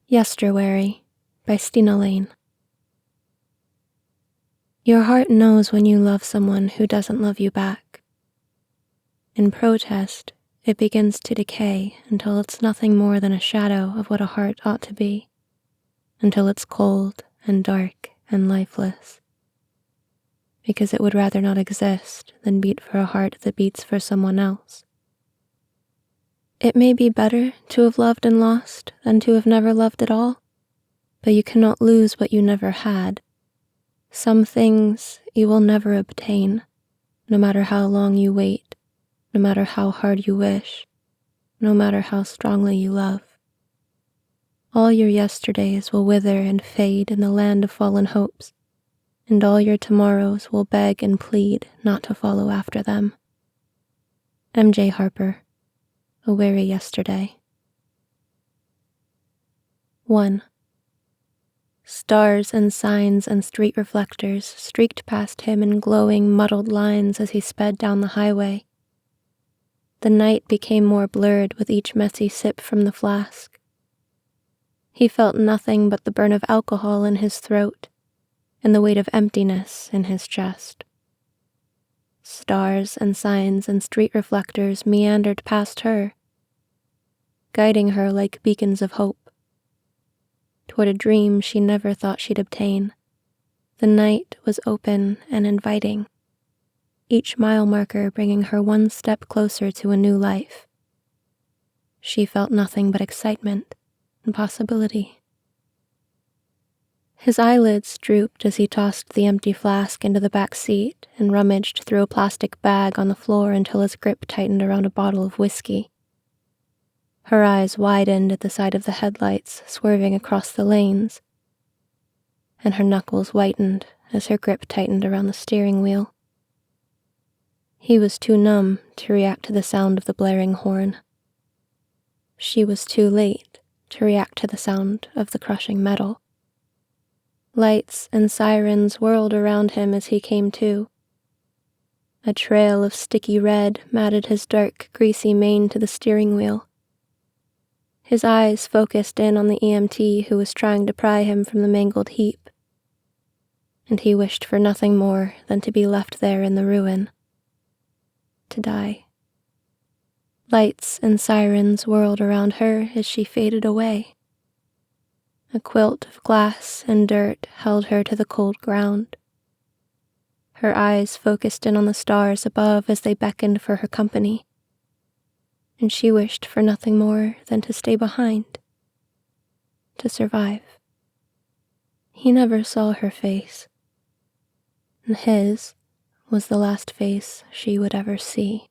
Yesterwary by Styna. Your heart knows when you love someone who doesn't love you back. In protest, it begins to decay until it's nothing more than a shadow of what a heart ought to be, until it's cold and dark and lifeless, because it would rather not exist than beat for a heart that beats for someone else. It may be better to have loved and lost than to have never loved at all, but you cannot lose what you never had. Some things you will never obtain, no matter how long you wait, no matter how hard you wish, no matter how strongly you love. All your yesterdays will wither and fade in the land of fallen hopes, and all your tomorrows will beg and plead not to follow after them. M.J. Harper, A Weary Yesterday. 1. Stars and signs and street reflectors streaked past him in glowing, muddled lines as he sped down the highway. The night became more blurred with each messy sip from the flask. He felt nothing but the burn of alcohol in his throat and the weight of emptiness in his chest. Stars and signs and street reflectors meandered past her, guiding her like beacons of hope toward a dream she never thought she'd obtain. The night was open and inviting, each mile marker bringing her one step closer to a new life. She felt nothing but excitement and possibility. His eyelids drooped as he tossed the empty flask into the back seat and rummaged through a plastic bag on the floor until his grip tightened around a bottle of whiskey. Her eyes widened at the sight of the headlights swerving across the lanes, and her knuckles whitened as her grip tightened around the steering wheel. He was too numb to react to the sound of the blaring horn. She was too late to react to the sound of the crushing metal. Lights and sirens whirled around him as he came to. A trail of sticky red matted his dark, greasy mane to the steering wheel. His eyes focused in on the EMT who was trying to pry him from the mangled heap, and he wished for nothing more than to be left there in the ruin, to die. Lights and sirens whirled around her as she faded away. A quilt of glass and dirt held her to the cold ground. Her eyes focused in on the stars above as they beckoned for her company, and she wished for nothing more than to stay behind, to survive. He never saw her face, and his was the last face she would ever see.